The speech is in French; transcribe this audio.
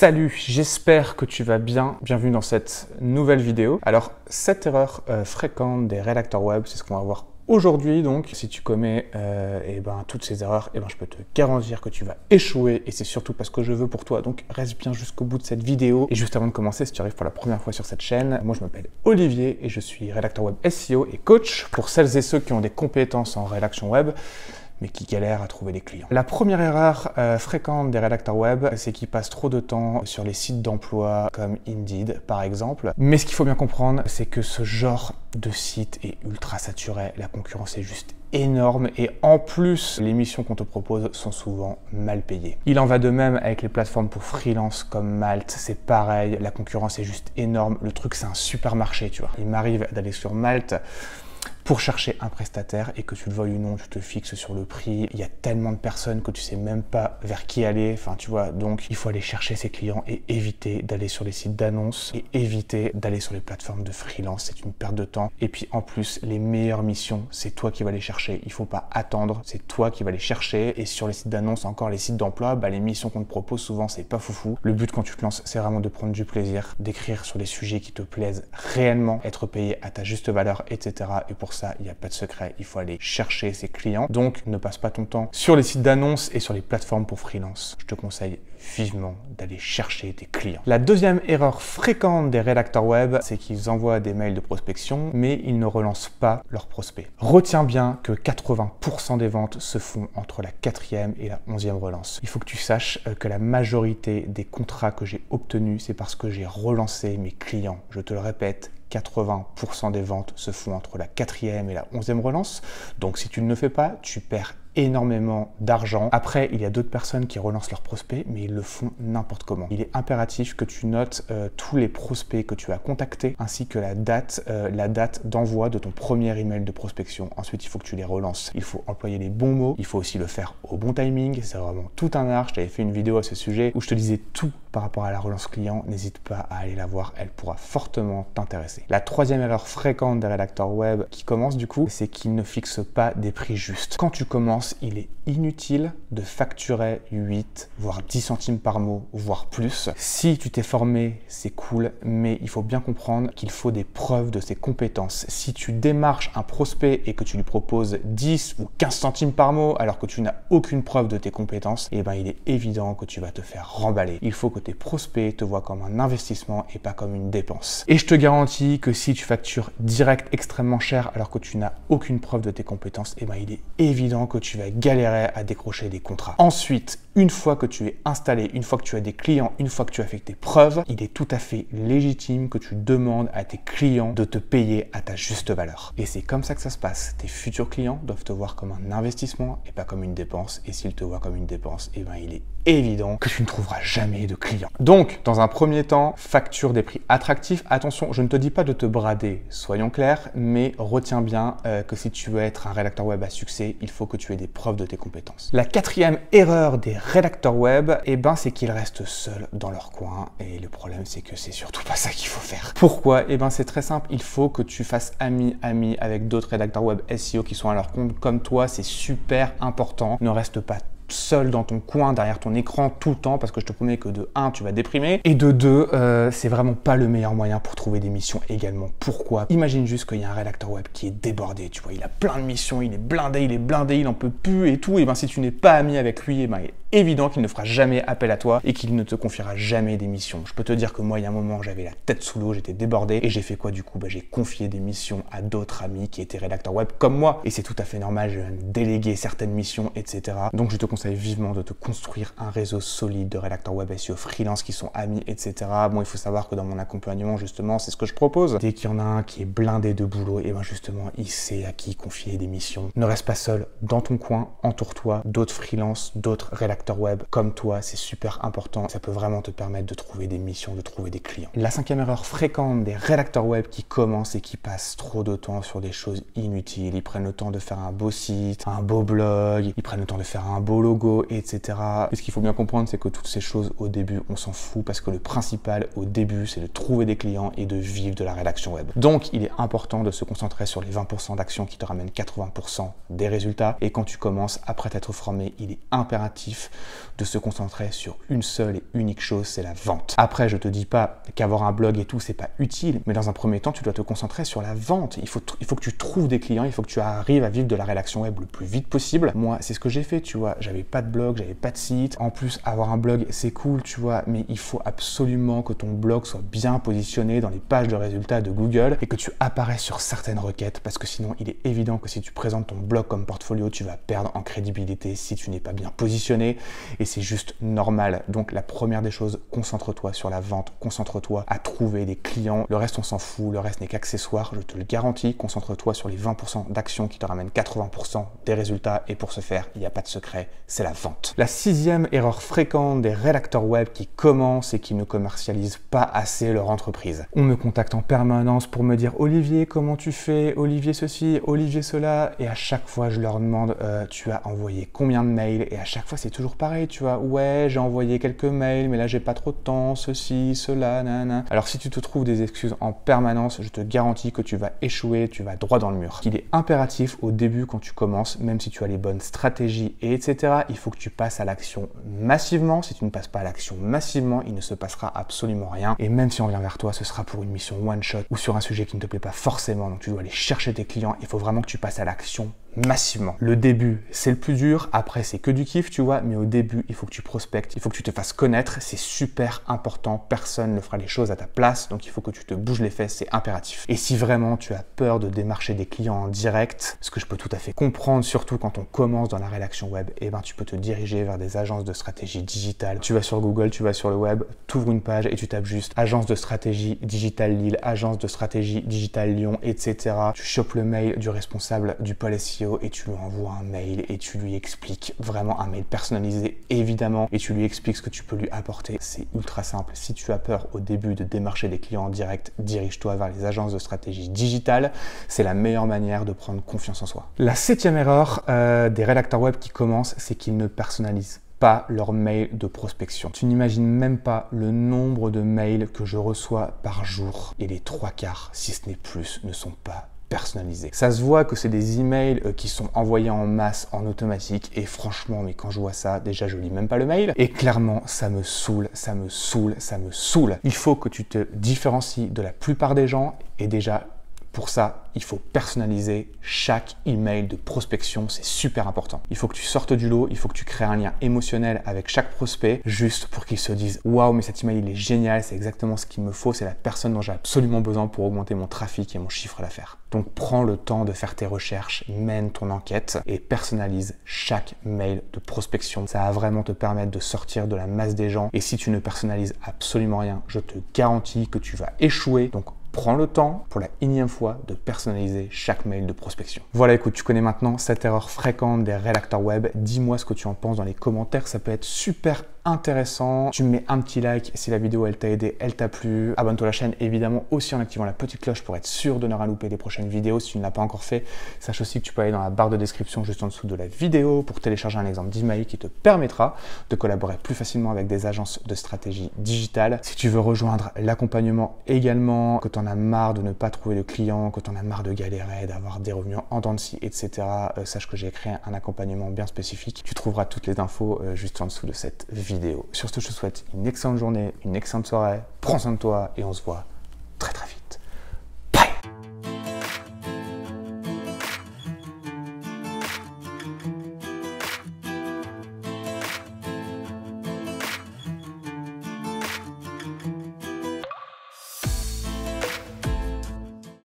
Salut, j'espère que tu vas bien. Bienvenue dans cette nouvelle vidéo. Alors, cette erreur fréquente des rédacteurs web, c'est ce qu'on va voir aujourd'hui. Donc, si tu commets toutes ces erreurs, je peux te garantir que tu vas échouer et c'est surtout parce que je veux pour toi. Donc, reste bien jusqu'au bout de cette vidéo. Et juste avant de commencer, si tu arrives pour la première fois sur cette chaîne, moi je m'appelle Olivier et je suis rédacteur web SEO et coach pour celles et ceux qui ont des compétences en rédaction web mais qui galèrent à trouver des clients. La première erreur fréquente des rédacteurs web, c'est qu'ils passent trop de temps sur les sites d'emploi comme Indeed par exemple. Mais ce qu'il faut bien comprendre, c'est que ce genre de site est ultra saturé, la concurrence est juste énorme et en plus, les missions qu'on te propose sont souvent mal payées. Il en va de même avec les plateformes pour freelance comme Malte, c'est pareil, la concurrence est juste énorme. Le truc, c'est un supermarché, tu vois. Il m'arrive d'aller sur Malte pour chercher un prestataire et que tu le veuilles ou non, tu te fixes sur le prix. Il y a tellement de personnes que tu sais même pas vers qui aller. Enfin, tu vois, donc il faut aller chercher ses clients et éviter d'aller sur les sites d'annonces et éviter d'aller sur les plateformes de freelance. C'est une perte de temps. Et puis en plus, les meilleures missions, c'est toi qui vas les chercher. Il faut pas attendre, c'est toi qui vas les chercher. Et sur les sites d'annonces, encore les sites d'emploi, les missions qu'on te propose souvent, c'est pas foufou. Le but quand tu te lances, c'est vraiment de prendre du plaisir, d'écrire sur les sujets qui te plaisent réellement, être payé à ta juste valeur, etc. Et pour ça, il n'y a pas de secret, il faut aller chercher ses clients. Donc, ne passe pas ton temps sur les sites d'annonces et sur les plateformes pour freelance. Je te conseille vivement d'aller chercher tes clients. La deuxième erreur fréquente des rédacteurs web, c'est qu'ils envoient des mails de prospection, mais ils ne relancent pas leurs prospects. Retiens bien que 80% des ventes se font entre la 4e et la 11e relance. Il faut que tu saches que la majorité des contrats que j'ai obtenus, c'est parce que j'ai relancé mes clients. Je te le répète, 80% des ventes se font entre la 4e et la 11e relance. Donc si tu ne le fais pas, tu perds énormément d'argent. Après, il y a d'autres personnes qui relancent leurs prospects, mais ils le font n'importe comment. Il est impératif que tu notes tous les prospects que tu as contactés, ainsi que la date d'envoi de ton premier email de prospection. Ensuite, il faut que tu les relances. Il faut employer les bons mots. Il faut aussi le faire au bon timing. C'est vraiment tout un art. Je t'avais fait une vidéo à ce sujet où je te disais tout par rapport à la relance client. N'hésite pas à aller la voir. Elle pourra fortement t'intéresser. La troisième erreur fréquente des rédacteurs web qui commencent du coup, c'est qu'ils ne fixent pas des prix justes. Quand tu commences, il est inutile de facturer 8 voire 10 centimes par mot, voire plus. Si tu t'es formé, c'est cool, mais il faut bien comprendre qu'il faut des preuves de ses compétences. Si tu démarches un prospect et que tu lui proposes 10 ou 15 centimes par mot alors que tu n'as aucune preuve de tes compétences, il est évident que tu vas te faire remballer. Il faut que tes prospects te voient comme un investissement et pas comme une dépense. Et je te garantis que si tu factures direct extrêmement cher alors que tu n'as aucune preuve de tes compétences, il est évident que tu vas galérer à décrocher des contrats. Ensuite, une fois que tu es installé, une fois que tu as des clients, une fois que tu as fait tes preuves, il est tout à fait légitime que tu demandes à tes clients de te payer à ta juste valeur. Et c'est comme ça que ça se passe. Tes futurs clients doivent te voir comme un investissement et pas comme une dépense. Et s'ils te voient comme une dépense, il est évident que tu ne trouveras jamais de clients. Donc, dans un premier temps, facture des prix attractifs. Attention, je ne te dis pas de te brader, soyons clairs, mais retiens bien que si tu veux être un rédacteur web à succès, il faut que tu aies des preuves de tes compétences. La quatrième erreur des rédacteurs web, c'est qu'ils restent seuls dans leur coin. Et le problème, c'est que c'est surtout pas ça qu'il faut faire. Pourquoi? C'est très simple. Il faut que tu fasses ami avec d'autres rédacteurs web SEO qui sont à leur compte comme toi. C'est super important. Ne reste pas seul dans ton coin, derrière ton écran tout le temps, parce que je te promets que de 1, tu vas déprimer, et de 2, c'est vraiment pas le meilleur moyen pour trouver des missions également. Pourquoi? Imagine juste qu'il y a un rédacteur web qui est débordé, tu vois, il a plein de missions, il est blindé, il en peut plus et tout, si tu n'es pas ami avec lui, il est évident qu'il ne fera jamais appel à toi et qu'il ne te confiera jamais des missions. Je peux te dire que moi, il y a un moment, j'avais la tête sous l'eau, j'étais débordé, et j'ai fait quoi du coup? J'ai confié des missions à d'autres amis qui étaient rédacteurs web comme moi, et c'est tout à fait normal, j'ai même délégué certaines missions, etc. Donc je te conseille vivement de te construire un réseau solide de rédacteurs web SEO freelance qui sont amis, etc. Bon, il faut savoir que dans mon accompagnement, justement, c'est ce que je propose. Dès qu'il y en a un qui est blindé de boulot, justement, il sait à qui confier des missions. Ne reste pas seul dans ton coin, entoure-toi d'autres freelances, d'autres rédacteurs web comme toi, c'est super important. Ça peut vraiment te permettre de trouver des missions, de trouver des clients. La cinquième erreur fréquente des rédacteurs web qui commencent et qui passent trop de temps sur des choses inutiles. Ils prennent le temps de faire un beau site, un beau blog, ils prennent le temps de faire un beau logo, etc. Et ce qu'il faut bien comprendre, c'est que toutes ces choses au début, on s'en fout parce que le principal au début, c'est de trouver des clients et de vivre de la rédaction web. Donc, il est important de se concentrer sur les 20% d'actions qui te ramènent 80% des résultats. Et quand tu commences, après t'être formé, il est impératif de se concentrer sur une seule et unique chose, c'est la vente. Après, je te dis pas qu'avoir un blog et tout, c'est pas utile, mais dans un premier temps, tu dois te concentrer sur la vente. Il faut que tu trouves des clients, il faut que tu arrives à vivre de la rédaction web le plus vite possible. Moi, c'est ce que j'ai fait, tu vois. J'avais pas de blog, j'avais pas de site. En plus, avoir un blog, c'est cool, tu vois, mais il faut absolument que ton blog soit bien positionné dans les pages de résultats de Google et que tu apparaisses sur certaines requêtes, parce que sinon, il est évident que si tu présentes ton blog comme portfolio, tu vas perdre en crédibilité si tu n'es pas bien positionné, et c'est juste normal. Donc, la première des choses, concentre-toi sur la vente, concentre-toi à trouver des clients. Le reste, on s'en fout, le reste n'est qu'accessoire, je te le garantis. Concentre-toi sur les 20% d'actions qui te ramènent 80% des résultats, et pour ce faire, il n'y a pas de secret, c'est la vente. La sixième erreur fréquente des rédacteurs web qui commencent et qui ne commercialisent pas assez leur entreprise. On me contacte en permanence pour me dire « Olivier, comment tu fais? Olivier ceci, Olivier cela ?» Et à chaque fois, je leur demande « Tu as envoyé combien de mails ?» Et à chaque fois, c'est toujours pareil, tu vois. « Ouais, j'ai envoyé quelques mails, mais là, j'ai pas trop de temps, ceci, cela, nanana. » Alors, si tu te trouves des excuses en permanence, je te garantis que tu vas échouer, tu vas droit dans le mur. Il est impératif au début, quand tu commences, même si tu as les bonnes stratégies, et etc., il faut que tu passes à l'action massivement. Si tu ne passes pas à l'action massivement, il ne se passera absolument rien. Et même si on vient vers toi, ce sera pour une mission one shot ou sur un sujet qui ne te plaît pas forcément. Donc tu dois aller chercher tes clients. Il faut vraiment que tu passes à l'action massivement. Le début, c'est le plus dur. Après, c'est que du kiff, tu vois. Mais au début, il faut que tu prospectes. Il faut que tu te fasses connaître. C'est super important. Personne ne fera les choses à ta place. Donc, il faut que tu te bouges les fesses. C'est impératif. Et si vraiment tu as peur de démarcher des clients en direct, ce que je peux tout à fait comprendre, surtout quand on commence dans la rédaction web, eh ben, tu peux te diriger vers des agences de stratégie digitale. Tu vas sur Google, tu vas sur le web, tu ouvres une page et tu tapes juste agence de stratégie digitale Lille, agence de stratégie digitale Lyon, etc. Tu chopes le mail du responsable du pôle SEO et tu lui envoies un mail et tu lui expliques, vraiment un mail personnalisé évidemment, et tu lui expliques ce que tu peux lui apporter. C'est ultra simple. Si tu as peur au début de démarcher des clients en direct, dirige-toi vers les agences de stratégie digitale. C'est la meilleure manière de prendre confiance en soi. La septième erreur des rédacteurs web qui commencent, c'est qu'ils ne personnalisent pas leur mail de prospection. Tu n'imagines même pas le nombre de mails que je reçois par jour, et les 3/4, si ce n'est plus, ne sont pas personnalisés. Ça se voit que c'est des emails qui sont envoyés en masse en automatique, et franchement, mais quand je vois ça, déjà je lis même pas le mail, et clairement ça me saoule, ça me saoule, ça me saoule. Il faut que tu te différencies de la plupart des gens, et déjà pour ça, il faut personnaliser chaque email de prospection, c'est super important. Il faut que tu sortes du lot, il faut que tu crées un lien émotionnel avec chaque prospect, juste pour qu'ils se disent « Waouh, mais cet email, il est génial, c'est exactement ce qu'il me faut, c'est la personne dont j'ai absolument besoin pour augmenter mon trafic et mon chiffre d'affaires. » Donc, prends le temps de faire tes recherches, mène ton enquête et personnalise chaque mail de prospection. Ça va vraiment te permettre de sortir de la masse des gens. Et si tu ne personnalises absolument rien, je te garantis que tu vas échouer. Donc, prends le temps pour la énième fois de personnaliser chaque mail de prospection. Voilà, écoute, tu connais maintenant cette erreur fréquente des rédacteurs web. Dis-moi ce que tu en penses dans les commentaires, ça peut être super intéressant. Tu me mets un petit like si la vidéo elle t'a aidé, elle t'a plu. Abonne-toi à la chaîne évidemment aussi en activant la petite cloche pour être sûr de ne rien louper les prochaines vidéos. Si tu ne l'as pas encore fait, sache aussi que tu peux aller dans la barre de description juste en dessous de la vidéo pour télécharger un exemple d'email qui te permettra de collaborer plus facilement avec des agences de stratégie digitale. Si tu veux rejoindre l'accompagnement également, que tu en as marre de ne pas trouver de clients, que tu en as marre de galérer, d'avoir des revenus en dents de scie, etc., sache que j'ai créé un accompagnement bien spécifique. Tu trouveras toutes les infos juste en dessous de cette vidéo. Sur ce, je te souhaite une excellente journée, une excellente soirée. Prends soin de toi et on se voit